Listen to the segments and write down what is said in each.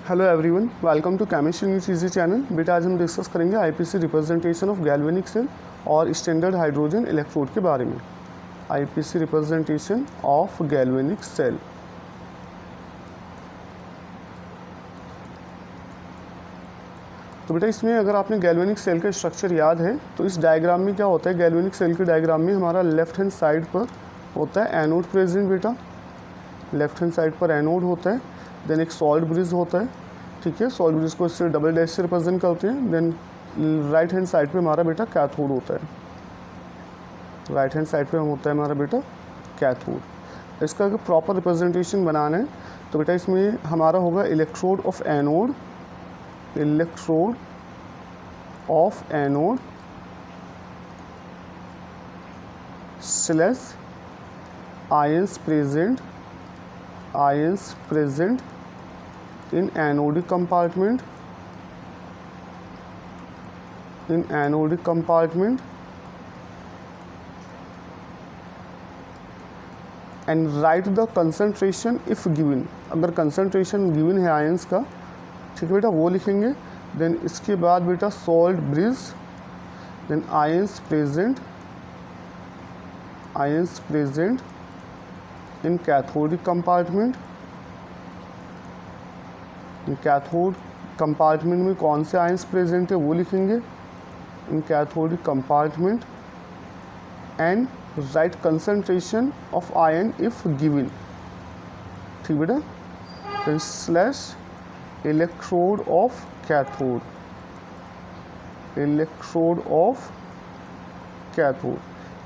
Hello everyone, welcome to chemistry news easy channel. बेटा आज हम डिस्कस करेंगे IPC representation of galvanic cell और स्टैंडर्ड हाइड्रोजन इलेक्ट्रोड के बारे में। IPC representation of galvanic cell. तो बेटा इसमें अगर आपने गैल्वेनिक सेल का स्ट्रक्चर याद है तो इस डायग्राम में क्या होता है, गैल्वेनिक सेल के डायग्राम में हमारा लेफ्ट हैंड साइड पर होता है एनोड प्रेजेंट। बेटा लेफ्ट हैंड साइड पर एनोड होता है, देन एक सॉल्ट ब्रिज होता है। ठीक है, सॉल्ट ब्रिज को इससे डबल डैश से रिप्रेजेंट करते हैं। देन राइट हैंड साइड पे हमारा बेटा कैथोड होता है। राइट हैंड साइड पे होता है हमारा बेटा कैथोड। इसका अगर प्रॉपर रिप्रेजेंटेशन बनाना है तो बेटा इसमें हमारा होगा electrode of anode, electrode of anode slash ions present in anodic compartment, and write the concentration if given। अगर concentration given है आयंस का, ठीक है बेटा, वो लिखेंगे। देन इसके बाद बेटा salt bridge, then ions present in cathodic compartment. Cathode compartment में कौन से आयंस प्रेजेंट है वो लिखेंगे in cathodic compartment, and write concentration of ion if given. ठीक बेटा, then slash electrode of cathode,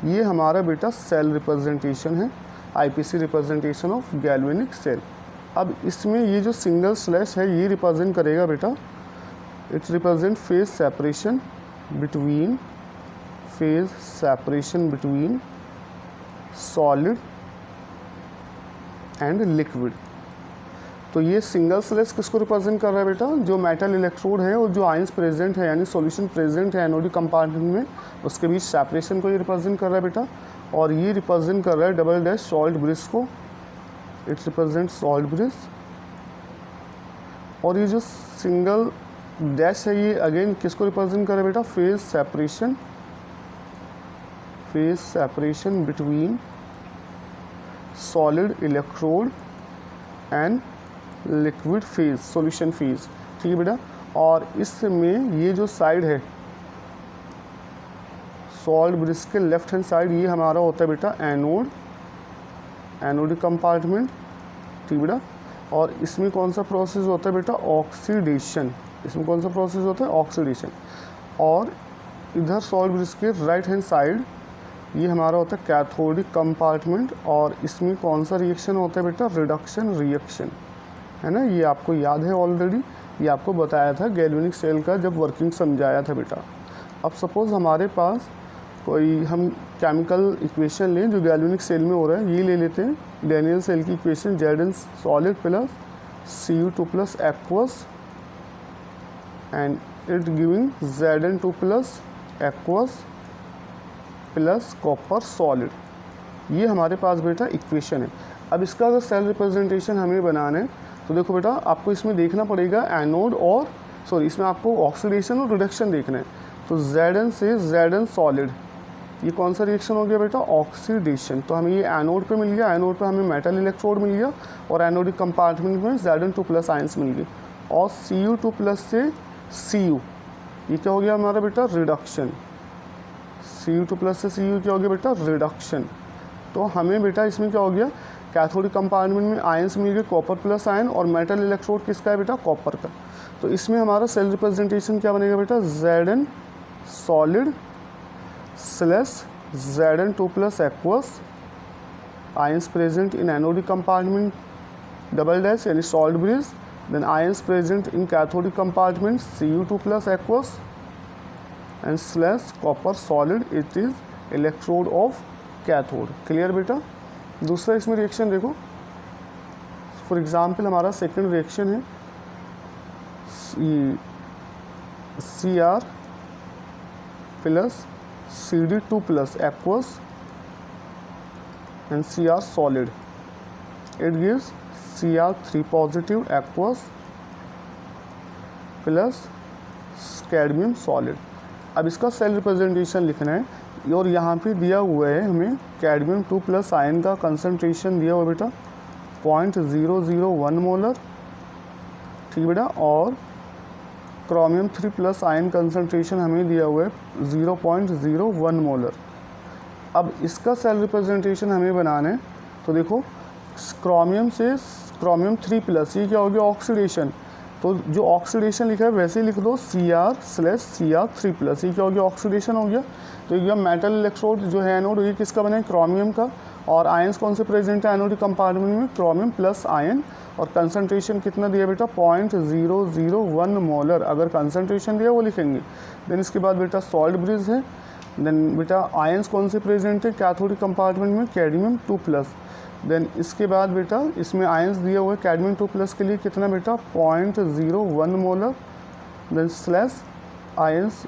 ये हमारा बेटा सेल रिप्रेजेंटेशन है, IPC representation of galvanic cell. अब इसमें ये जो सिंगल स्लैश है ये रिप्रेजेंट करेगा बेटा, it represent phase separation between solid and liquid. तो ये सिंगल स्लैश किसको रिप्रेजेंट कर रहा है बेटा, जो मेटल इलेक्ट्रोड है और जो आयंस प्रेजेंट है यानी सॉल्यूशन प्रेजेंट है एनोडिक कंपार्टमेंट में, उसके बीच सेपरेशन को ये रिप्रेजेंट कर रहा है बेटा। और ये रिप्रेजेंट कर रहा है डबल डैश सॉल्ट ब्रिज को, इट रिप्रेजेंट सॉल्ट ब्रिज। और ये जो सिंगल डैश है ये अगेन किसको रिप्रेजेंट कर रहा है बेटा, phase separation between solid electrode and liquid phase, solution phase. ठीक है बेटा, और इसमें ये जो साइड है सॉल्ट ब्रिज के लेफ्ट हैंड साइड, ये हमारा होता है बेटा एनोडिक कंपार्टमेंट। ठीक बेटा, और इसमें कौन सा प्रोसेस होता है बेटा, ऑक्सीडेशन। इसमें कौन सा प्रोसेस होता है, ऑक्सीडेशन। और इधर सॉल्ट ब्रिज के राइट हैंड साइड ये हमारा होता है कैथोडिक कंपार्टमेंट, और इसमें कौन सा रिएक्शन होता है बेटा, रिडक्शन रिएक्शन, है ना। ये आपको याद है ऑलरेडी, ये आपको बताया था गैल्वेनिक सेल का जब वर्किंग समझाया था बेटा। अब सपोज़ हमारे पास कोई हम केमिकल इक्वेशन लें जो गैल्वेनिक सेल में हो रहा है, ये ले लेते हैं डैनियल सेल की equation, Zn solid plus Cu2 plus aqueous and it giving Zn2 plus aqueous plus copper solid. ये हमारे पास बेटा इक्वेशन है। अब इसका अगर सेल रिप्रेजेंटेशन हमें बनाना है तो देखो बेटा, आपको इसमें देखना पड़ेगा एनोड और इसमें आपको ऑक्सीडेशन और रिडक्शन देखना है। तो Zn से Zn सॉलिड, ये कौन सा रिएक्शन हो गया बेटा, ऑक्सीडेशन। तो हमें ये एनोड पे मिल गया, एनोड पे हमें मेटल इलेक्ट्रोड मिल गया और एनोडिक कंपार्टमेंट में Zn2 प्लस आयंस मिल गए। और Cu2 प्लस से Cu, ये क्या हो गया हमारा बेटा, रिडक्शन। Cu2 प्लस से Cu क्या हो गया बेटा, रिडक्शन। तो हमें बेटा इसमें क्या हो गया, कैथोडिक कंपार्टमेंट में आयंस मिल गए कॉपर प्लस आयन, और मेटल इलेक्ट्रोड किसका है बेटा, कॉपर का। तो इसमें हमारा सेल रिप्रेजेंटेशन क्या बनेगा बेटा, Zn solid slash Zn2 plus aqueous, ions present in anodic compartment double dash यानी salt bridge, then ions present in cathodic compartment Cu2 plus aqueous and slash copper solid, it is electrode of cathode. Clear बेटा। दूसरा इसमें reaction देखो, for example हमारा second reaction है Cr plus Cd2 plus aqueous and Cr solid. It gives Cr3 positive aqueous plus cadmium solid. अब इसका cell representation लिखना है और यहाँ पे दिया हुआ है हमें कैडमियम 2 प्लस आयन का कंसंट्रेशन दिया हुआ है बेटा 0.001 मोलर, ठीक बेटा, और क्रोमियम 3 प्लस आयन कंसंट्रेशन हमें दिया हुआ है 0.01 मोलर। अब इसका सेल रिप्रेजेंटेशन हमें बनाना है, तो देखो क्रोमियम से क्रोमियम 3 प्लस, ये क्या हो गया ऑक्सीडेशन, तो जो ऑक्सीडेशन लिखा है वैसे ही लिख दो Cr/Cr3 प्लस, ये क्या हो गया ऑक्सीडेशन हो गया। तो ये मेटल इलेक्ट्रोड जो है एनोड, ये किसका बना है क्रोमियम का, और आयंस कौन से प्रेजेंट है एनोडिक कंपार्टमेंट में, क्रोमियम प्लस आयन, और कंसंट्रेशन कितना दिया बेटा 0.001 मोलर, अगर कंसंट्रेशन दिया वो लिखेंगे। देन इसके बाद बेटा सॉल्ट ब्रिज है, देन बेटा आयंस कौन से प्रेजेंट है कैथोडिक कंपार्टमेंट में, कैडमियम 2 प्लस। देन इसके बाद बेटा इसमें आयंस दिया हुआ है कैडमियम 2 प्लस के लिए कितना बेटा 0.01 molar, then slash ions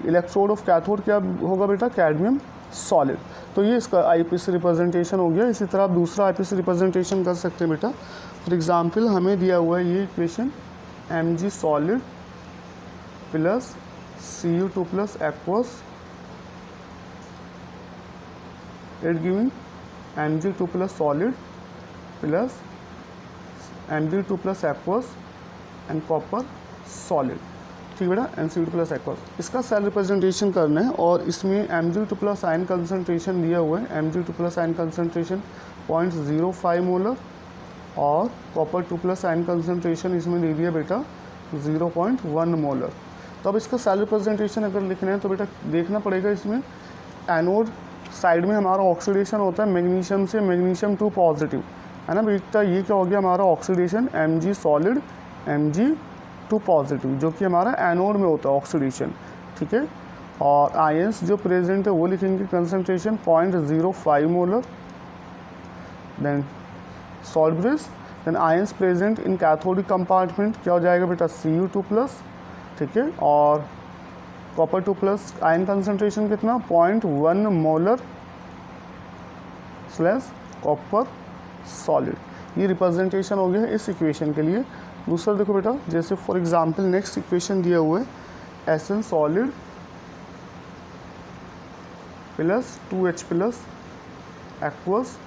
electrode of cathode क्या होगा बेटा कैडमियम सॉलिड। तो ये इसका आईपीसी रिप्रेजेंटेशन हो गया। इसी तरह आप दूसरा आईपीसी रिप्रेजेंटेशन कर सकते हैं बेटा। फॉर एग्जांपल हमें दिया हुआ है ये equation Mg solid plus Cu2 plus aqueous, it giving Mg2 plus solid plus Mg2 plus aqueous and copper solid, ठीक बेटा, Cu2 प्लस एक्वस। इसका सेल रिप्रेजेंटेशन करना है और इसमें Mg2 प्लस आयन कंसंट्रेशन दिया हुआ है, Mg2 plus ion concentration 0.05 molar, और कॉपर 2 प्लस आयन कंसंट्रेशन इसमें दे दिया बेटा 0.1 मोलर। तो अब इसका सेल रिप्रेजेंटेशन अगर लिखना है तो बेटा देखना पड़ेगा, इसमें एनोड साइड में हमारा ऑक्सीडेशन होता है मैग्नीशियम से मैग्नीशियम 2 पॉजिटिव, है ना बेटा, ये क्या हो गया हमारा oxidation Mg solid Mg2 positive, जो कि हमारा एनोड में होता है ऑक्सीडेशन, ठीक है। और आयंस जो प्रेजेंट है वो लिखेंगे concentration 0.05 molar, then salt bridge, then ions present in cathodic compartment क्या हो जाएगा बेटा Cu2 प्लस, ठीक है, और कॉपर 2 प्लस आयन कंसंट्रेशन कितना 0.1 मोलर स्लैश कॉपर सॉलिड। ये रिप्रेजेंटेशन हो गया है इस इक्वेशन के लिए। दूसरा देखो बेटा, जैसे फॉर एग्जांपल नेक्स्ट इक्वेशन दिया हुआ है Sn solid plus 2H plus aqueous,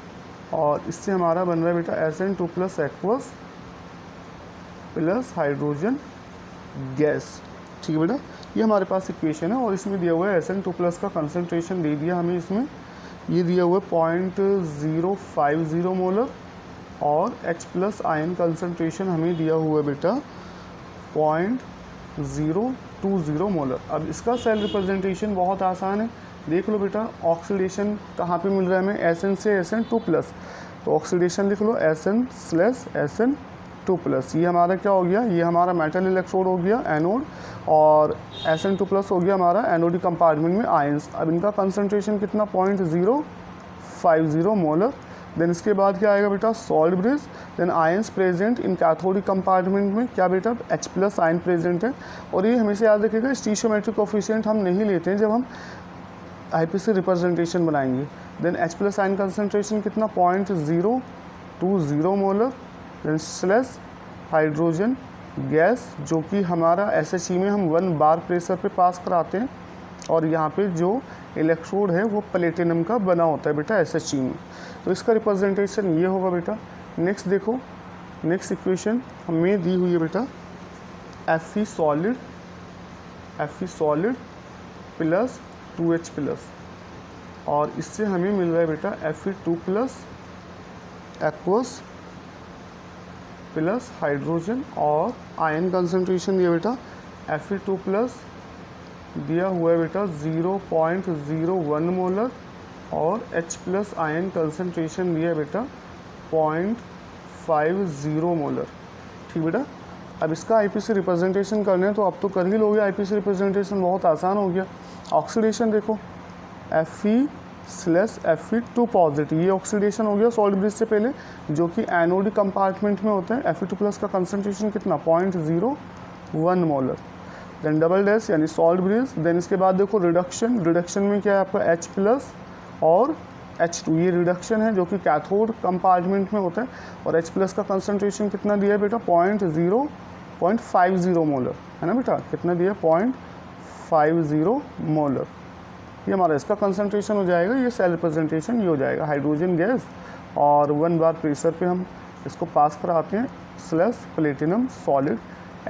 और इससे हमारा बन रहा है बेटा Sn2 plus aqueous plus hydrogen gas, ठीक है बेटा। ये हमारे पास इक्वेशन है और इसमें दिया हुआ है Sn2 प्लस का कंसंट्रेशन दे दिया हमें, इसमें ये दिया हुआ है 0.050 मोलर, और H प्लस आयन कंसंट्रेशन हमें दिया हुआ है बेटा 0.020 मोलर। अब इसका सेल रिप्रेजेंटेशन बहुत आसान है, देख लो बेटा ऑक्सीडेशन कहाँ पे मिल रहा है हमें Sn से Sn2 प्लस, तो ऑक्सीडेशन लिख लो Sn/Sn2 प्लस। ये हमारा क्या हो गया, ये हमारा मेटल इलेक्ट्रोड हो गया एनोड, और Sn2 प्लस हो गया हमारा एनोडिक कंपार्टमेंट में आयंस। अब इनका कंसंट्रेशन कितना 0.050 मोलर। देन इसके बाद क्या आएगा बेटा salt bridge, then ions present in cathodic compartment में क्या बेटा H प्लस आयन प्रेजेंट है, और ये हमेशा याद रखिएगा स्टीशियोमेट्रिक कोफिशिएंट हम नहीं लेते हैं जब हम आईपीसी रिप्रेजेंटेशन बनाएंगे। Then H plus ion concentration कितना 0.020 molar, then slash hydrogen gas, जो कि हमारा SHE में हम 1 बार प्रेशर पे पास कराते हैं, और यहाँ पे जो इलेक्ट्रोड है वो प्लेटिनम का बना होता है बेटा SHE में। तो इसका रिप्रेजेंटेशन ये होगा बेटा। नेक्स्ट देखो, नेक्स्ट इक्वेशन हमें दी हुई है बेटा Fe solid plus 2H plus, और इससे हमें मिल रहा है बेटा Fe2 plus aqueous plus hydrogen, और आयन कंसंट्रेशन दिया बेटा Fe2 प्लस दिया हुआ है बेटा 0.01 मोलर, और H प्लस आयन कंसंट्रेशन दिया है बेटा 0.50 मोलर, ठीक बेटा। अब इसका आईपीसी रिप्रेजेंटेशन करना है तो अब तो कर ही लोगे, आईपीसी रिप्रेजेंटेशन बहुत आसान हो गया। ऑक्सीडेशन देखो Fe/Fe2 पॉजिटिव, ये ऑक्सीडेशन हो गया सॉल्ट ब्रिज से पहले, जो कि एनोडिक कंपार्टमेंट में होता है। Fe2 प्लस का कंसंट्रेशन कितना 0.01 मोलर। देन डबल डैश यानी सॉल्ट ब्रिज। देन इसके बाद देखो रिडक्शन में क्या है आपका H प्लस और H2, ये रिडक्शन है जो कि कैथोड कंपार्टमेंट में होता है, और H प्लस का कंसंट्रेशन कितना दिया है बेटा 0.50 मोलर, है ना बेटा, कितना दिया 0.50 मोलर। ये हमारा इसका कंसंट्रेशन हो जाएगा, ये सेल रिप्रेजेंटेशन ये हो जाएगा हाइड्रोजन गैस, और 1 बार प्रेशर पे हम इसको पास कराते हैं स्लैश प्लेटिनम सॉलिड।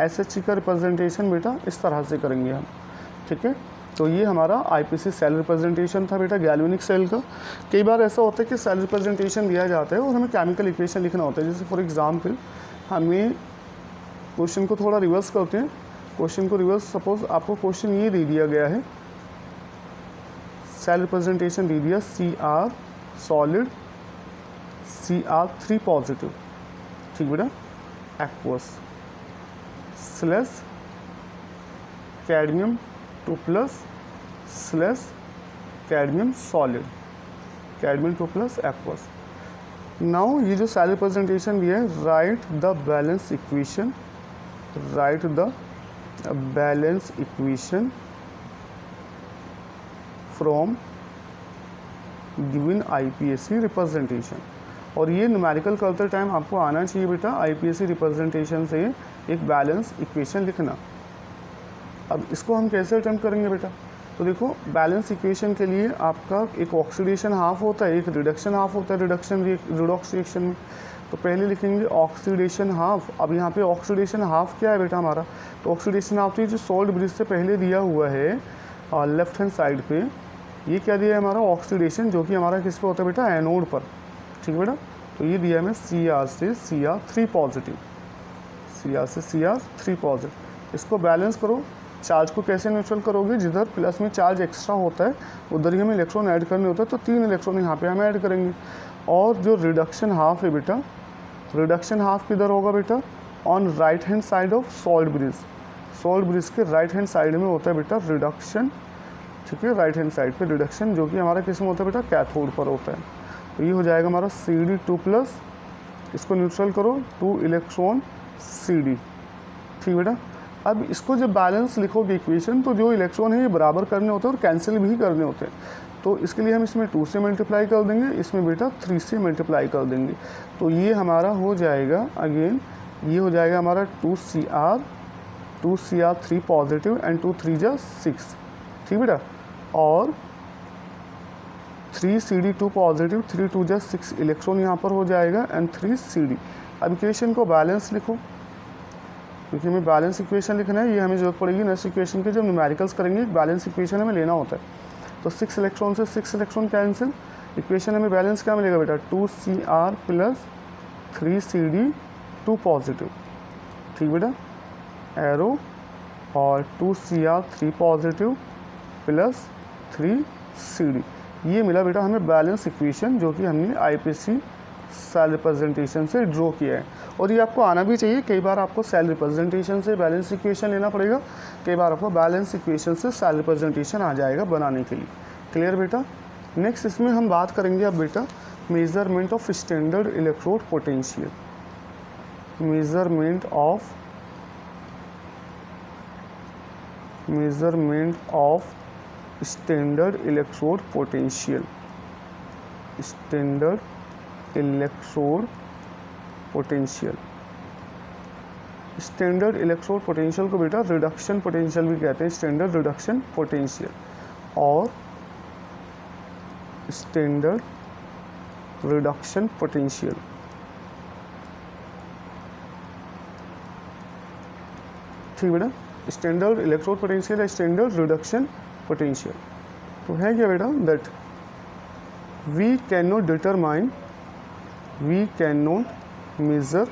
SH का रिप्रेजेंटेशन बेटा इस तरह से करेंगे हम, ठीक है। तो ये हमारा IPC सेल रिप्रेजेंटेशन था बेटा गैल्वेनिक सेल का। कई बार ऐसा होता है कि सेल रिप्रेजेंटेशन दिया जाता है और हमें केमिकल इक्वेशन लिखना होता है। जैसे फॉर एग्जांपल हमें क्वेश्चन को थोड़ा रिवर्स करते हैं, क्वेश्चन को रिवर्स, सपोज आपको क्वेश्चन ये दे दिया गया है, सेल रिप्रेजेंटेशन दे दिया Cr सॉलिड Cr3 पॉजिटिव, ठीक बेटा, aqueous slash cadmium 2+ slash cadmium solid, cadmium 2+ aqueous. Now ये जो सेल रिप्रेजेंटेशन दिया है, right the balance equation, right the balance equation from given IPSC representation. और ये न्यूमेरिकल करते टाइम आपको आना चाहिए बेटा IPSC रिप्रेजेंटेशन से एक बैलेंस इक्वेशन लिखना। अब इसको हम कैसे अटेम्प्ट करेंगे बेटा, तो देखो बैलेंस इक्वेशन के लिए आपका एक ऑक्सीडेशन हाफ होता है, एक रिडक्शन हाफ होता है रिडॉक्स रिएक्शन में। तो पहले लिखेंगे ऑक्सीडेशन हाफ। अब यहाँ पे ऑक्सीडेशन हाफ क्या है बेटा हमारा, तो ऑक्सीडेशन हाफ तो ये जो सॉल्ट ब्रिज से पहले दिया हुआ है लेफ्ट हैंड साइड पे, ये क्या दिया है हमारा ऑक्सीडेशन, जो कि हमारा किस पे होता है बेटा एनोड पर, ठीक है बेटा। तो ये दिया है हमें Cr से Cr3 पॉजिटिव, Cr से Cr3 पॉजिटिव। इसको बैलेंस करो, चार्ज को कैसे न्यूट्रल करोगे, जिधर प्लस में चार्ज एक्स्ट्रा होता है उधर ही हमें इलेक्ट्रॉन ऐड करने होता है, तो 3 इलेक्ट्रॉन यहाँ पे हम ऐड करेंगे। और जो रिडक्शन हाफ है बेटा, रिडक्शन हाफ किधर होगा बेटा, on right hand side of salt bridge, salt bridge के राइट हैंड साइड में होता है बेटा रिडक्शन, ठीक है, राइट हैंड साइड पे रिडक्शन, जो कि हमारा किस में होता है बेटा कैथोड पर होता है। तो ये हो जाएगा हमारा Cd2+, इसको न्यूट्रल करो 2 इलेक्ट्रॉन Cd, ठीक बेटा। अब इसको जब बैलेंस लिखोगे इक्वेशन, तो जो इलेक्ट्रॉन है ये बराबर करने होते हैं और कैंसिल भी करने होते हैं। तो इसके लिए हम इसमें 2 से मल्टीप्लाई कर देंगे, इसमें बेटा 3 से मल्टीप्लाई कर देंगे। तो ये हमारा हो जाएगा अगेन, ये हो जाएगा हमारा 2Cr3 पॉजिटिव एंड 2 3 जा 6, ठीक बेटा, और 3Cd2 पॉजिटिव 3 2 जा 6 इलेक्ट्रॉन यहाँ पर हो जाएगा एंड 3 CD। अब इक्वेशन को बैलेंस लिखो, क्योंकि हमें बैलेंस इक्वेशन लिखना है, ये हमें जरूरत पड़ेगी नेक्स्ट इक्वेशन के, जब न्यूमेरिकल्स करेंगे बैलेंस इक्वेशन हमें लेना होता है। तो 6 इलेक्ट्रॉन से 6 इलेक्ट्रॉन कैंसिल, इक्वेशन हमें बैलेंस क्या मिलेगा बेटा 2Cr + 3Cd2 पॉजिटिव, ठीक बेटा, एरो, और 2Cr3 पॉजिटिव + 3CD, ये मिला बेटा हमें बैलेंस इक्वेशन, जो कि हमने IPSC सेल रिप्रेजेंटेशन से ड्रॉ किया है। और ये आपको आना भी चाहिए, कई बार आपको सेल रिप्रेजेंटेशन से बैलेंस इक्वेशन लेना पड़ेगा, कई बार आपको बैलेंस इक्वेशन से सेल रिप्रेजेंटेशन आ जाएगा बनाने के लिए। क्लियर बेटा। नेक्स्ट इसमें हम बात करेंगे अब बेटा measurement of standard electrode potential, measurement of standard electrode potential, standard electrode potential. Standard electrode potential को बेटा रिडक्शन पोटेंशियल भी कहते हैं, स्टैंडर्ड रिडक्शन पोटेंशियल और स्टैंडर्ड रिडक्शन पोटेंशियल। ठीक बेटा, स्टैंडर्ड इलेक्ट्रोड पोटेंशियल या स्टैंडर्ड रिडक्शन पोटेंशियल। तो है क्या बेटा that we can not determine, we cannot measure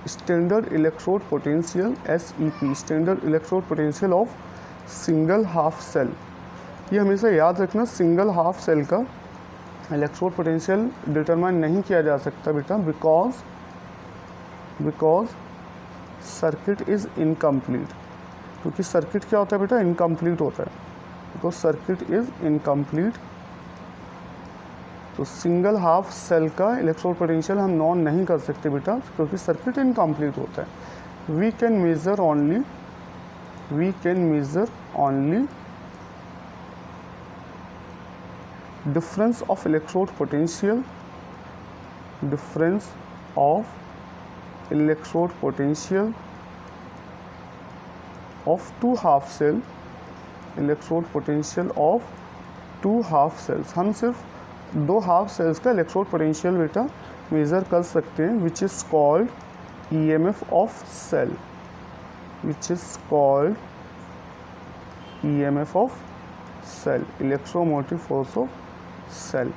standard electrode potential SEP, standard electrode potential of single half cell। ये हमेशा याद रखना, सिंगल हाफ सेल का इलेक्ट्रोड पोटेंशियल डिटरमाइन नहीं किया जा सकता बेटा, बिकॉज सर्किट इज़ इनकम्प्लीट, क्योंकि सर्किट क्या होता है बेटा इनकम्प्लीट होता है, बिकॉज सर्किट इज़ इनकम्प्लीट। तो सिंगल हाफ सेल का इलेक्ट्रोड पोटेंशियल हम नॉन नहीं कर सकते बेटा, क्योंकि सर्किट इनकम्प्लीट होता है। We can measure only difference of electrode potential, difference of electrode potential of two half cell, electrode potential of to half cells. हम सिर्फ दो हाफ सेल्स का इलेक्ट्रोड पोटेंशियल बेटा मेज़र कर सकते हैं, which is called EMF of cell, which is called EMF of cell, electromotive force of cell.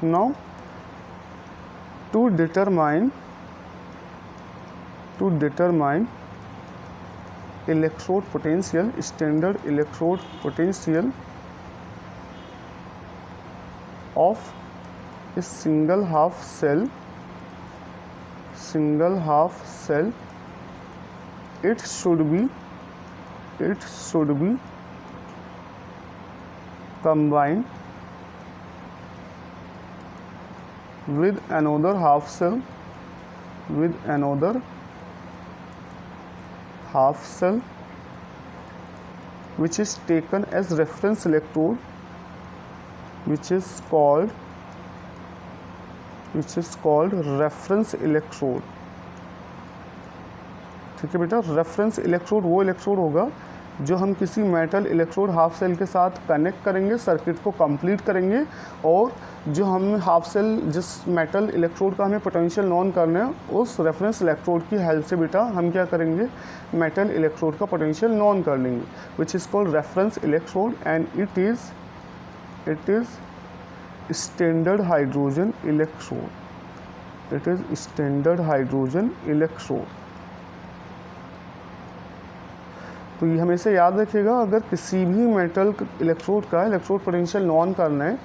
Now to determine electrode potential, standard electrode potential of a single half cell, it should be combined with another half cell, which is taken as reference electrode, which is called reference electrode। ठीक है बेटा, reference electrode वो electrode होगा जो हम किसी metal electrode half cell के साथ कनेक्ट करेंगे, सर्किट को कंप्लीट करेंगे, और जो हम हाफ सेल जिस मेटल इलेक्ट्रोड का हमें पोटेंशियल नॉन करना है, उस रेफरेंस इलेक्ट्रोड की हेल्प से बेटा हम क्या करेंगे, मेटल इलेक्ट्रोड का पोटेंशियल नॉन कर लेंगे, विच is called reference electrode, and it is standard hydrogen electrode. तो ये हमेशा याद रखिएगा, अगर किसी भी मेटल इलेक्ट्रोड का इलेक्ट्रोड पोटेंशियल नॉन करना है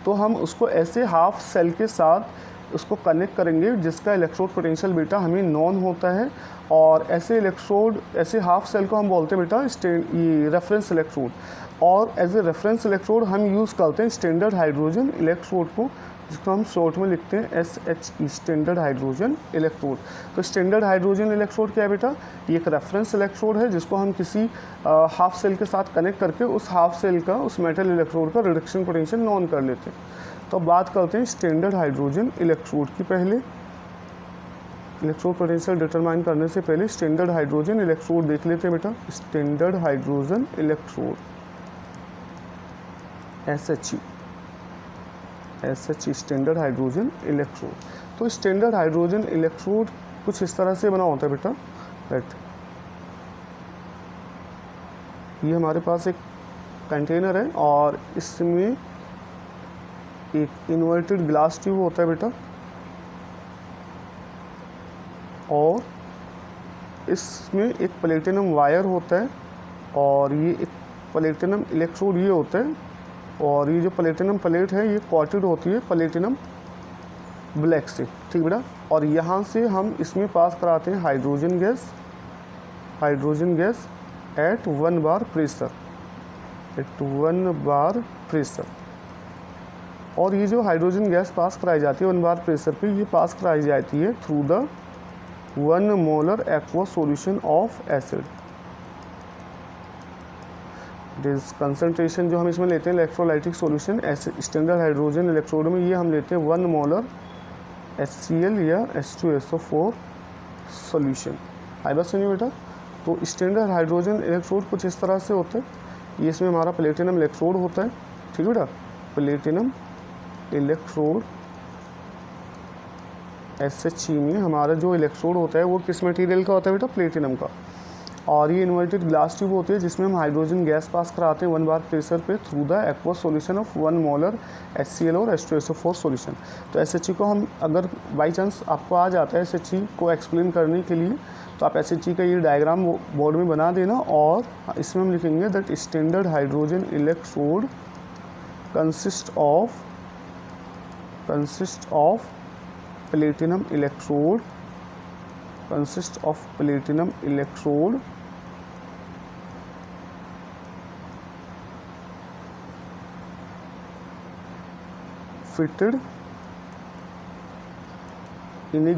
तो हम उसको ऐसे हाफ सेल के साथ उसको कनेक्ट करेंगे जिसका इलेक्ट्रोड पोटेंशियल बेटा हमें नॉन होता है, और ऐसे हाफ सेल को हम बोलते हैं बेटा ये रेफरेंस इलेक्ट्रोड। और एज ए रेफरेंस इलेक्ट्रोड हम यूज़ करते हैं स्टैंडर्ड हाइड्रोजन इलेक्ट्रोड को, जिसको हम शॉर्ट में लिखते हैं SHE, स्टैंडर्ड हाइड्रोजन इलेक्ट्रोड। तो स्टैंडर्ड हाइड्रोजन इलेक्ट्रोड क्या है बेटा, ये एक रेफरेंस इलेक्ट्रोड है जिसको हम किसी हाफ सेल के साथ कनेक्ट करके उस हाफ सेल का, उस मेटल इलेक्ट्रोड का रिडक्शन पोटेंशियल नॉन कर लेते हैं। तो बात करते हैं स्टैंडर्ड हाइड्रोजन इलेक्ट्रोड की। पहले इलेक्ट्रोड पोटेंशियल डिटरमाइन करने से पहले स्टैंडर्ड हाइड्रोजन इलेक्ट्रोड देख लेते हैं बेटा। Standard hydrogen electrode SHE, standard hydrogen electrode. तो स्टैंडर्ड हाइड्रोजन इलेक्ट्रोड कुछ इस तरह से बना होता है बेटा, दैट ये हमारे पास एक कंटेनर है और इसमें एक इन्वर्टेड ग्लास ट्यूब होता है बेटा, और इसमें एक प्लेटिनम वायर होता है, और ये एक प्लेटिनम इलेक्ट्रोड ये होता है, और ये जो प्लेटिनम प्लेट है ये कोटेड होती है प्लेटिनम ब्लैक से, ठीक बेटा। और यहाँ से हम इसमें पास कराते हैं hydrogen gas at 1 bar pressure, और ये जो हाइड्रोजन गैस पास कराई जाती है 1 बार प्रेशर पे, ये पास कराई जाती है through the 1 molar aqua solution of acid. This concentration जो हम इसमें लेते हैं electrolytic solution standard hydrogen electrode में, ये हम लेते हैं 1 मोलर HCl या H2SO4 सॉल्यूशन। आई बात सुनिए बेटा। तो स्टैंडर्ड हाइड्रोजन इलेक्ट्रोड कुछ इस तरह से होते हैं, ये इसमें हमारा प्लेटिनम इलेक्ट्रोड होता है, ठीक है बेटा। प्लेटिनम इलेक्ट्रोड SHE में हमारा जो इलेक्ट्रोड होता है वो किस मटेरियल का होता है बेटा, प्लेटिनम का। और ये इन्वर्टेड ग्लास ट्यूब होती है जिसमें हम हाइड्रोजन गैस पास कराते हैं 1 बार प्रेशर पे through the aqua solution of 1 molar HCl और H2SO4 सॉल्यूशन। तो SHE को हम, अगर बाई चांस आपको आ जाता है SHE को एक्सप्लेन करने के लिए, तो आप SHE का ये डायग्राम बोर्ड में बना देना, और इसमें हम लिखेंगे that standard hydrogen electrode consist of platinum electrode fitted in a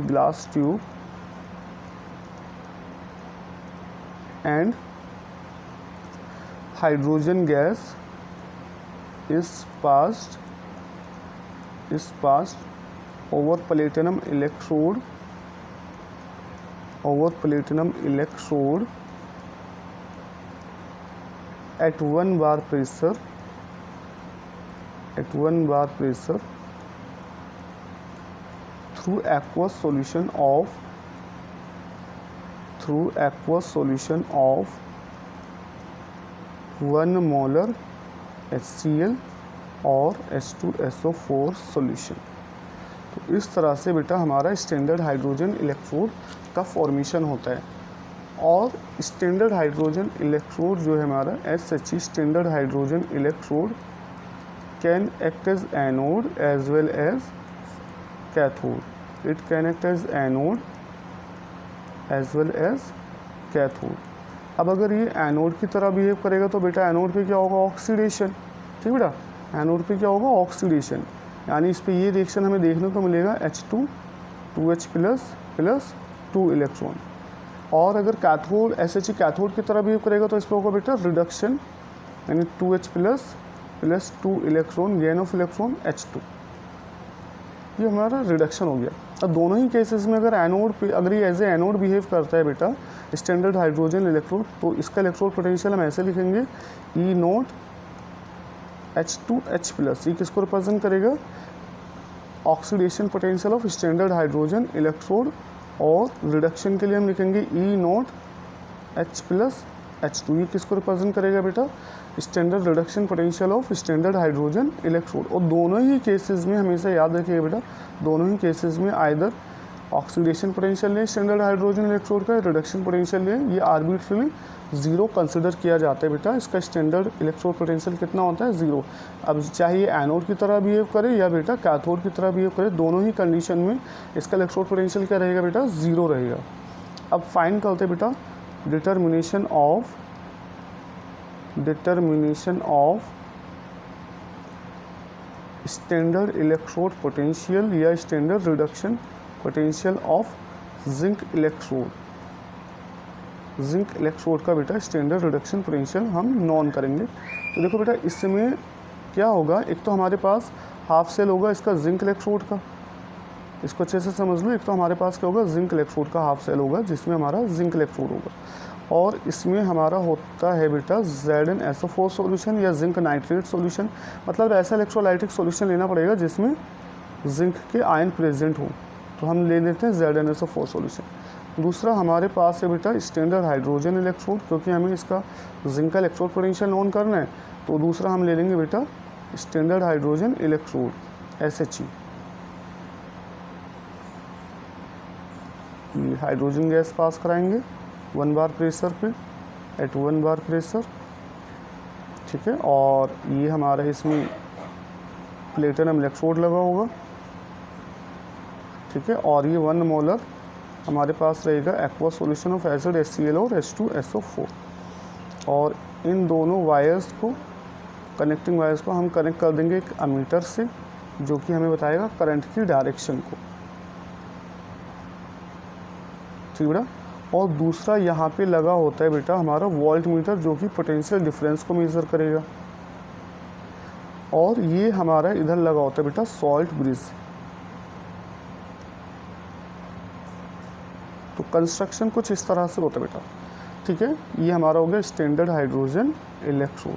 glass tube and hydrogen gas is passed over platinum electrode at 1 bar pressure through aqueous solution of 1 molar HCl और H2SO4 solution. तो इस तरह से बेटा हमारा standard hydrogen electrode का formation होता है। और स्टैंडर्ड हाइड्रोजन इलेक्ट्रोड जो है हमारा SHE standard hydrogen electrode can act as anode as well as cathode. It can act as anode as well as cathode. अब अगर ये एनोड की तरह बिहेव करेगा तो बेटा एनोड पे क्या होगा, ऑक्सीडेशन। ठीक बेटा, एनोड पे क्या होगा, ऑक्सीडेशन, यानी इस पे ये रिएक्शन हमें देखने को मिलेगा H2 2H प्लस 2 इलेक्ट्रॉन। और अगर कैथोड SHE कैथोड की तरह बिहेव करेगा तो इस पे होगा बेटा रिडक्शन, यानी 2H plus 2 electron, gain of electron H2, ये हमारा रिडक्शन हो गया। अब दोनों ही केसेस में अगर एनोड पे अगर ये एज ए एनोड बिहेव करता है बेटा स्टैंडर्ड हाइड्रोजन इलेक्ट्रोड, तो इसका इलेक्ट्रोड पोटेंशियल हम ऐसे लिखेंगे E0 H2H प्लस। ये किसको रिप्रेजेंट करेगा, oxidation potential of standard hydrogen electrode. और रिडक्शन के लिए हम लिखेंगे E0 H प्लस H2। ये किसको रिप्रेजेंट करेगा बेटा, standard reduction potential of standard hydrogen electrode. और दोनों ही केसेस में हमेशा याद रखिएगा बेटा, दोनों ही केसेस में आइदर ऑक्सीडेशन पोटेंशियल लें स्टैंडर्ड हाइड्रोजन इलेक्ट्रोड का, रिडक्शन पोटेंशियल लें, ये आर्बिट्रली जीरो कंसिडर किया जाता है बेटा। इसका स्टैंडर्ड इलेक्ट्रोड पोटेंशियल कितना होता है, जीरो। अब चाहे ये एनोड की तरह बिहेव करे या बेटा कैथोड की तरह बिहेव करे, दोनों ही कंडीशन में इसका इलेक्ट्रोड पोटेंशियल क्या रहेगा बेटा, जीरो रहेगा। अब फाइंड करते हैं बेटा determination of standard electrode potential या standard reduction potential of zinc electrode का बेटा स्टैंडर्ड रिडक्शन पोटेंशियल हम नॉन करेंगे। तो देखो बेटा इसमें क्या होगा, एक तो हमारे पास हाफ सेल होगा इसका जिंक इलेक्ट्रोड का, इसको अच्छे से समझ लो। एक तो हमारे पास क्या होगा, जिंक इलेक्ट्रोड का हाफ सेल होगा जिसमें हमारा जिंक इलेक्ट्रोड होगा। और इसमें हमारा होता है बेटा ZnSO4 सॉल्यूशन या जिंक नाइट्रेट सॉल्यूशन, मतलब ऐसा इलेक्ट्रोलाइटिक सॉल्यूशन लेना पड़ेगा जिसमें जिंक के आयन प्रेजेंट हो। तो हम ले लेते हैं ZnSO4 सॉल्यूशन। दूसरा हमारे पास है बेटा स्टैंडर्ड हाइड्रोजन इलेक्ट्रोड, क्योंकि हमें इसका जिंक का इलेक्ट्रोड पोटेंशियल नोन करना है, तो दूसरा हम ले लेंगे बेटा स्टैंडर्ड हाइड्रोजन इलेक्ट्रोड SHE। ये हाइड्रोजन गैस पास कराएंगे 1 बार प्रेशर पे, एट 1 बार प्रेशर। ठीक है, और ये हमारा इसमें प्लेटिनम इलेक्ट्रोड लगा होगा। ठीक है, और ये 1 मोलर हमारे पास रहेगा aqua solution of acid HCl और H2SO4। और इन दोनों वायर्स को, कनेक्टिंग वायर्स को हम कनेक्ट कर देंगे एक अमीटर से, जो कि हमें बताएगा करंट की डायरेक्शन को। ठीक बेटा, और दूसरा यहाँ पे लगा होता है बेटा हमारा वोल्ट मीटर, जो कि पोटेंशियल डिफरेंस को मेज़र करेगा। और ये हमारा इधर लगा होता है बेटा सॉल्ट ब्रिज। तो कंस्ट्रक्शन कुछ इस तरह से होता है बेटा। ठीक है, ये हमारा हो गया स्टैंडर्ड हाइड्रोजन इलेक्ट्रोड।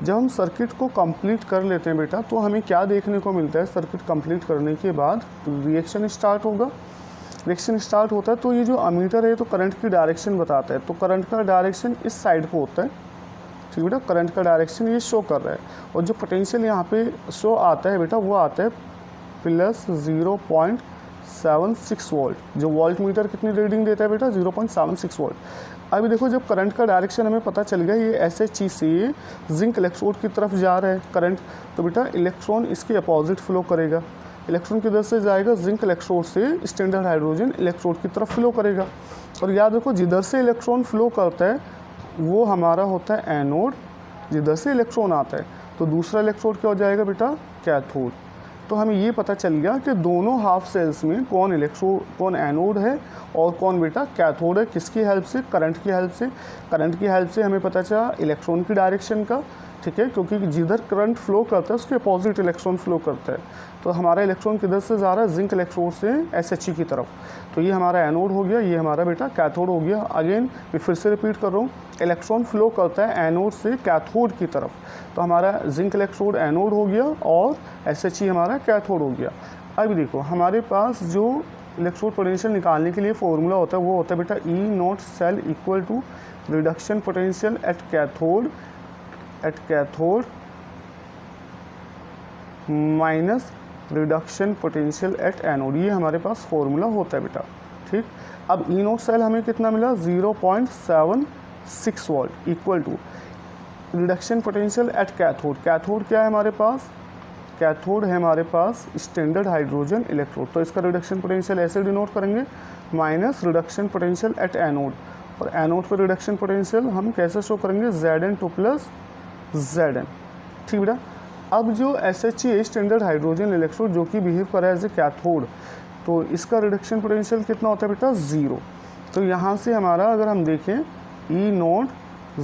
जब हम सर्किट को कंप्लीट कर लेते हैं बेटा, तो हमें क्या देखने को मिलता है, सर्किट कंप्लीट करने के बाद रिएक्शन स्टार्ट होगा। रिएक्शन स्टार्ट होता है तो ये जो अमीटर है तो करंट की डायरेक्शन बताता है, तो करंट का डायरेक्शन इस साइड पे होता है। ठीक बेटा, करंट का डायरेक्शन ये शो कर रहा है। और जो पोटेंशियल यहाँ पे शो आता है बेटा, वो आता है प्लस 0.76 वोल्ट। जो वोल्ट मीटर कितनी रीडिंग देता है बेटा, 0.76 वोल्ट। अभी देखो जब करंट का डायरेक्शन हमें पता चल गया, ये SHE से जिंक इलेक्ट्रोड की तरफ जा रहा है करंट, तो बेटा इलेक्ट्रॉन इसके अपोजिट फ्लो करेगा। इलेक्ट्रॉन किधर से जाएगा, जिंक इलेक्ट्रोड से स्टैंडर्ड हाइड्रोजन इलेक्ट्रोड की तरफ फ्लो करेगा। और याद रखो जिधर से इलेक्ट्रॉन फ्लो करता है वो हमारा होता है एनोड, जिधर से इलेक्ट्रॉन आता है तो दूसरा इलेक्ट्रोड क्या हो जाएगा बेटा, कैथोड। तो हमें ये पता चल गया कि दोनों हाफ सेल्स में कौन एनोड है और कौन बेटा कैथोड है। किसकी हेल्प से, करंट की हेल्प से। करंट की हेल्प से हमें पता चला इलेक्ट्रॉन की डायरेक्शन का ठीक है, क्योंकि जिधर करंट फ्लो करता है उसके अपोजिट इलेक्ट्रॉन फ्लो करता है। तो हमारा इलेक्ट्रॉन किधर से जा रहा है, जिंक इलेक्ट्रोड से SHE की तरफ। तो ये हमारा एनोड हो गया, ये हमारा बेटा कैथोड हो गया। अगेन मैं फिर से रिपीट कर रहा हूँ, इलेक्ट्रॉन फ्लो करता है एनोड से कैथोड की तरफ। तो हमारा जिंक इलेक्ट्रोड एनोड हो गया और SHE हमारा कैथोड हो गया। अब देखो हमारे पास जो इलेक्ट्रोड पोटेंशियल निकालने के लिए फॉर्मूला होता है वो होता है बेटा E0 cell equal to reduction potential at cathode minus reduction potential at anode. ये हमारे पास फॉर्मूला होता है बेटा, ठीक। अब E0 सेल हमें कितना मिला, 0.76 volt equal to reduction potential at cathode. Cathode क्या है हमारे पास, कैथोड है हमारे पास स्टैंडर्ड हाइड्रोजन इलेक्ट्रोड। तो इसका रिडक्शन पोटेंशियल ऐसे डिनोट करेंगे, minus reduction potential at anode. और एनोड पर रिडक्शन पोटेंशियल हम कैसे शो करेंगे, Zn2 प्लस Zn, ठीक बेटा। अब जो SHE स्टैंडर्ड हाइड्रोजन इलेक्ट्रोड जो कि बिहेव कर रहा है एज ए कैथोड, तो इसका रिडक्शन पोटेंशियल कितना होता है बेटा, 0। तो यहाँ से हमारा अगर हम देखें E0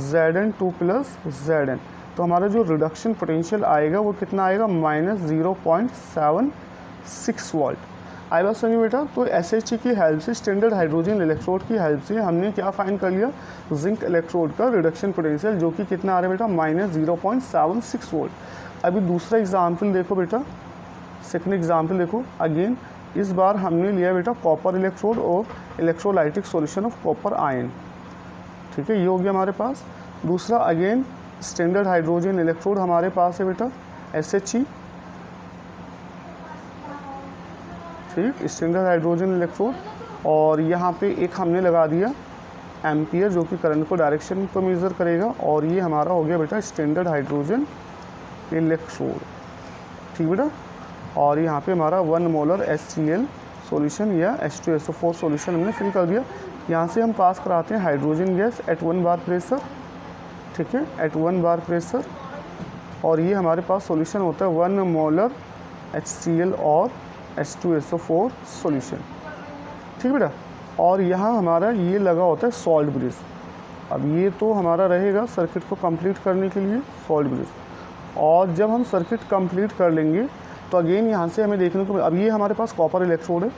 Zn2 प्लस Zn, तो हमारा जो रिडक्शन पोटेंशियल आएगा वो कितना आएगा, माइनस 0.76 वोल्ट। आई बात समझिए बेटा। तो SHE की हेल्प से, स्टैंडर्ड हाइड्रोजन इलेक्ट्रोड की हेल्प से हमने क्या फाइंड कर लिया, जिंक इलेक्ट्रोड का रिडक्शन पोटेंशियल जो कि कितना आ रहा है बेटा, माइनस 0.76 वोल्ट। अभी दूसरा एग्जाम्पल देखो बेटा, सेकंड एग्जाम्पल देखो। अगेन इस बार हमने लिया बेटा कॉपर इलेक्ट्रोड और electrolytic solution of copper ion, ठीक है, ये हो गया हमारे पास। दूसरा अगेन स्टैंडर्ड हाइड्रोजन इलेक्ट्रोड हमारे पास है बेटा SHE, ठीक, स्टैंडर्ड हाइड्रोजन इलेक्ट्रोड। और यहाँ पे एक हमने लगा दिया एम्पियर जो कि करंट को डायरेक्शन को मेज़र करेगा। और ये हमारा हो गया बेटा स्टैंडर्ड हाइड्रोजन इलेक्ट्रोड, ठीक बेटा। और यहाँ पे हमारा 1 मोलर HCl सॉल्यूशन या H2SO4 सॉल्यूशन हमने फिल कर दिया। यहाँ से हम पास कराते हैं hydrogen gas at 1 bar pressure, ठीक है, एट 1 बार प्रेशर। और ये हमारे पास सॉल्यूशन होता है 1 मोलर HCl और H2SO4 सॉल्यूशन, ठीक बेटा। और यहाँ हमारा ये लगा होता है सॉल्ट ब्रिज। अब ये तो हमारा रहेगा सर्किट को कंप्लीट करने के लिए सॉल्ट ब्रिज। और जब हम सर्किट कंप्लीट कर लेंगे तो अगेन यहाँ से हमें देखने को, अब ये हमारे पास कॉपर इलेक्ट्रोड है,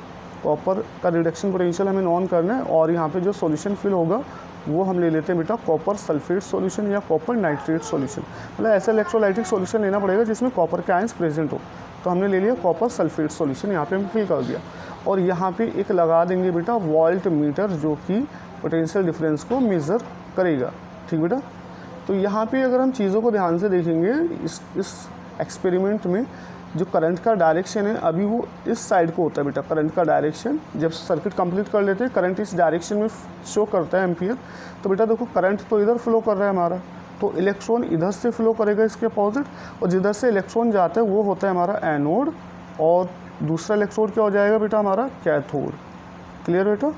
कॉपर का रिडक्शन पोटेंशियल हमें नॉन करना है। और यहाँ पे जो सॉल्यूशन फिल होगा वो हम ले लेते हैं बेटा कॉपर सल्फेट सॉल्यूशन या कॉपर नाइट्रेट सॉल्यूशन। मतलब ऐसा इलेक्ट्रोलाइटिक सॉल्यूशन लेना पड़ेगा जिसमें कॉपर के आयंस प्रेजेंट हो। तो हमने ले लिया कॉपर सल्फेट सॉल्यूशन, यहाँ पे हम फिल कर दिया। और यहाँ पे एक लगा देंगे बेटा वोल्ट मीटर जो कि पोटेंशियल डिफरेंस को मेज़र करेगा, ठीक बेटा। तो यहाँ पे अगर हम चीज़ों को ध्यान से देखेंगे, इस एक्सपेरिमेंट में जो करंट का डायरेक्शन है अभी वो इस साइड को होता है बेटा। करंट का डायरेक्शन जब सर्किट कंप्लीट कर लेते हैं करंट इस डायरेक्शन में शो करता है एम्पियर। तो बेटा देखो करंट तो इधर फ्लो कर रहा है हमारा, तो इलेक्ट्रॉन इधर से फ्लो करेगा इसके अपोजिट, और जिधर से इलेक्ट्रॉन जाता है वो होता है हमारा एनोड, और दूसरा इलेक्ट्रोड क्या हो जाएगा बेटा हमारा कैथोड। क्लियर बेटा।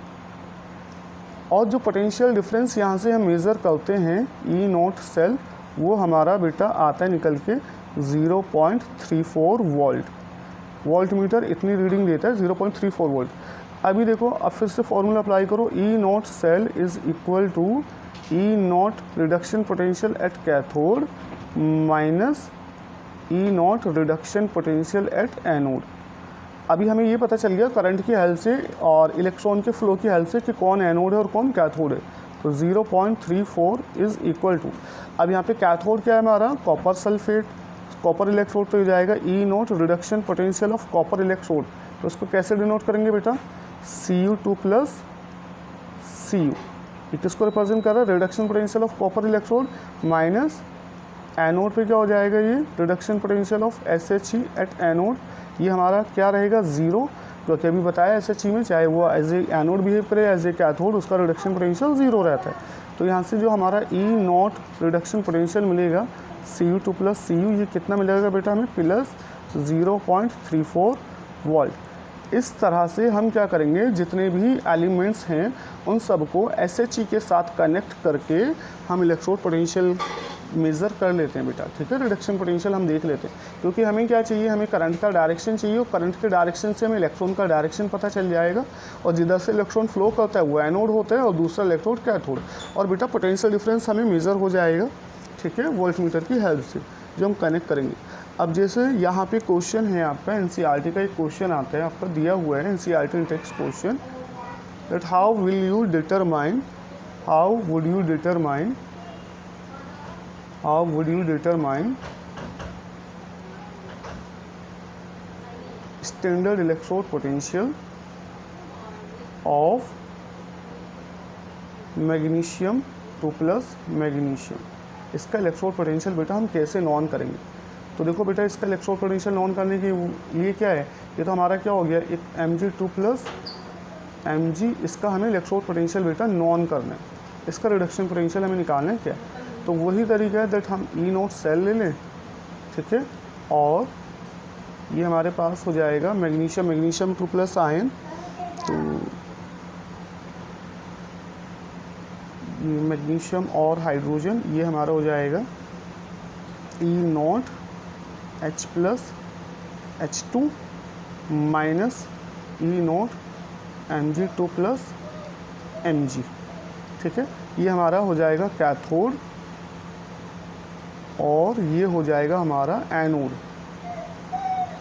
और जो पोटेंशियल डिफरेंस यहाँ से हम मेज़र करते हैं E0 सेल, वो हमारा बेटा आता है निकल के 0.34 वोल्ट। वोल्ट मीटर इतनी रीडिंग देता है 0.34 वोल्ट। अभी देखो अब फिर से फॉर्मूला अप्लाई करो, E0 cell is equal to E0 reduction potential at cathode minus E0 reduction potential at anode. अभी हमें ये पता चल गया करंट की हेल्प से और इलेक्ट्रॉन के फ्लो की हेल्प से कि कौन एनोड है और कौन कैथोड है। तो 0.34 इज़ इक्वल टू, अब यहाँ पे कैथोड क्या है हमारा कॉपर सल्फेट, कॉपर इलेक्ट्रोड तो हो जाएगा E0 reduction potential of copper electrode. तो उसको कैसे डिनोट करेंगे बेटा, Cu2 प्लस Cu। ये किसको रिप्रेजेंट कर रहा है, reduction potential of copper electrode minus anode पे क्या हो जाएगा ये reduction potential of SHE eight anode. ये हमारा क्या रहेगा 0, जो कि अभी बताया SHE में चाहे वो एज ए एनोड बिहेव करे एज ए कैथोड उसका रिडक्शन पोटेंशियल 0 रहता है। तो यहाँ से जो हमारा E0 रिडक्शन पोटेंशियल मिलेगा Cu2 प्लस Cu, ये कितना मिलेगा बेटा हमें प्लस 0.34 वोल्ट। इस तरह से हम क्या करेंगे, जितने भी एलिमेंट्स हैं उन सबको SHE के साथ कनेक्ट करके हम इलेक्ट्रोड पोटेंशियल मेज़र कर लेते हैं बेटा, ठीक है। रिडक्शन पोटेंशियल हम देख लेते हैं, क्योंकि हमें क्या चाहिए, हमें करंट का डायरेक्शन चाहिए, और करंट के डायरेक्शन से हमें इलेक्ट्रॉन का डायरेक्शन पता चल जाएगा, और जिधर से इलेक्ट्रॉन फ्लो करता है वो एनोड होता है और दूसरा इलेक्ट्रोड कैथोड, और बेटा पोटेंशियल डिफरेंस हमें मेज़र हो जाएगा, ठीक ठीक है, वोल्ट मीटर की हेल्प से जो हम कनेक्ट करेंगे। अब जैसे यहाँ पे क्वेश्चन है आपका एनसीईआरटी का एक क्वेश्चन आता है, आपका दिया हुआ है NCERT text question that how would you determine standard electrode potential of magnesium 2+ magnesium. इसका इलेक्ट्रोड पोटेंशियल बेटा हम कैसे नॉन करेंगे? तो देखो बेटा, इसका इलेक्ट्रोड पोटेंशियल नॉन करने के लिए क्या है, ये तो हमारा क्या हो गया, एक Mg2+ Mg, इसका हमें इलेक्ट्रोड पोटेंशियल बेटा नॉन करना है, इसका रिडक्शन पोटेंशियल हमें निकालना है क्या। तो वही तरीका है दैट हम E0 सेल ले लें, ठीक है, और ये हमारे पास हो जाएगा मैग्नीशियम 2+ आयन, तो ये मैग्नीशियम और हाइड्रोजन, ये हमारा हो जाएगा E0 H+ H2 minus E0 Mg2+ Mg, ठीक है। ये हमारा हो जाएगा कैथोड और ये हो जाएगा हमारा एनोड,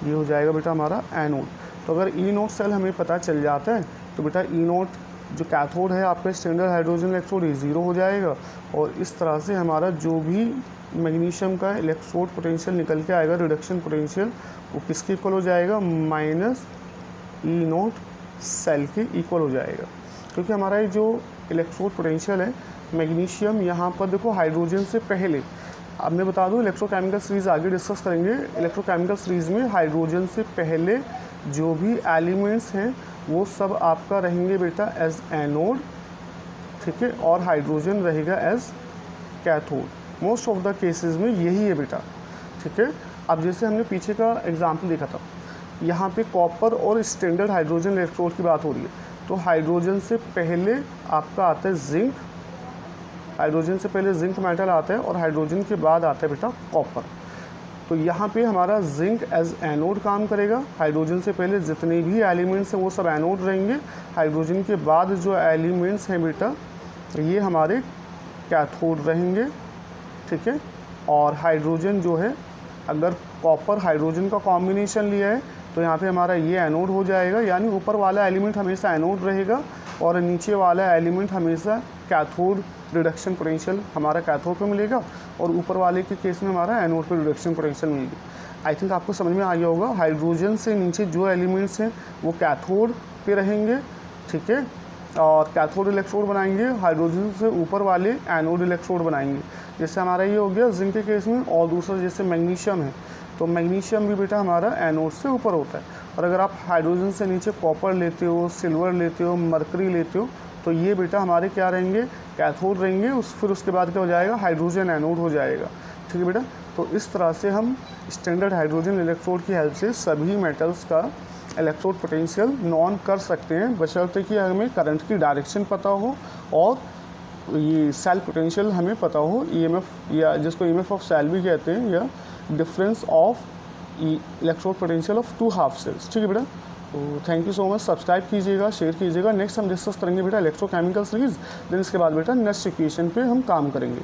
ये हो जाएगा बेटा हमारा एनोड। तो अगर E0 सेल हमें पता चल जाता है तो बेटा E0 जो कैथोड है आपका स्टैंडर्ड हाइड्रोजन इलेक्ट्रोड, ये 0 हो जाएगा, और इस तरह से हमारा जो भी मैग्नीशियम का इलेक्ट्रोड पोटेंशियल निकल के आएगा, रिडक्शन पोटेंशियल, वो किसके इक्वल हो जाएगा, -E0 सेल के इक्वल हो जाएगा। क्योंकि हमारा ये जो इलेक्ट्रोड पोटेंशियल है मैग्नीशियम, यहाँ पर देखो हाइड्रोजन से पहले, अब मैं बता दूँ इलेक्ट्रोकेमिकल सीरीज़ आगे डिस्कस करेंगे, इलेक्ट्रोकेमिकल सीरीज़ में हाइड्रोजन से पहले जो भी एलिमेंट्स हैं वो सब आपका रहेंगे बेटा एज एनोड, ठीक है, और हाइड्रोजन रहेगा as cathode. Most of the cases में यही है बेटा, ठीक है। अब जैसे हमने पीछे का एग्जांपल देखा था, यहाँ पे कॉपर और स्टैंडर्ड हाइड्रोजन इलेक्ट्रोड की बात हो रही है, तो हाइड्रोजन से पहले आपका आता है जिंक, हाइड्रोजन से पहले जिंक मेटल आता है और हाइड्रोजन के बाद आता है बेटा कॉपर। तो यहाँ पे हमारा जिंक एज एनोड काम करेगा, हाइड्रोजन से पहले जितने भी एलिमेंट्स हैं वो सब एनोड रहेंगे, हाइड्रोजन के बाद जो एलिमेंट्स हैं बेटा ये हमारे कैथोड रहेंगे, ठीक है। और हाइड्रोजन जो है, अगर कॉपर हाइड्रोजन का कॉम्बिनेशन लिया है तो यहाँ पे हमारा ये एनोड हो जाएगा, यानी ऊपर वाला एलिमेंट हमेशा एनोड रहेगा और नीचे वाला एलिमेंट हमेशा कैथोड, रिडक्शन पोटेंशियल हमारा कैथोड पे मिलेगा, और ऊपर वाले के केस में हमारा एनोड पे रिडक्शन पोटेंशियल मिलेगी। आई थिंक आपको समझ में आ गया होगा। हाइड्रोजन से नीचे जो एलिमेंट्स हैं वो कैथोड पे रहेंगे, ठीक है, और कैथोड इलेक्ट्रोड बनाएंगे, हाइड्रोजन से ऊपर वाले एनोड इलेक्ट्रोड बनाएंगे। जैसे हमारा ये हो गया जिंक के केस में, और दूसरा जैसे मैग्नीशियम है, तो मैग्नीशियम भी बेटा हमारा एनोड से ऊपर होता है। और अगर आप हाइड्रोजन से नीचे कॉपर लेते हो, सिल्वर लेते हो, मरकरी लेते हो, तो ये बेटा हमारे क्या रहेंगे, कैथोड रहेंगे। फिर उसके बाद क्या हो जाएगा, हाइड्रोजन एनोड हो जाएगा, ठीक है बेटा। तो इस तरह से हम स्टैंडर्ड हाइड्रोजन इलेक्ट्रोड की हेल्प से सभी मेटल्स का इलेक्ट्रोड पोटेंशियल नॉन कर सकते हैं, बशर्ते कि हमें करंट की डायरेक्शन पता हो और ये सेल पोटेंशियल हमें पता हो, EMF, या जिसको EMF ऑफ सेल भी कहते हैं, या difference of electrode potential of 2 half cells, ठीक है बेटा। तो thank you so much, subscribe कीजिएगा, शेयर कीजिएगा। नेक्स्ट हम डिस्कस करेंगे बेटा इलेक्ट्रोकेमिकल सीरीज़, देन इसके बाद बेटा नेक्स्ट इक्वेशन पे हम काम करेंगे।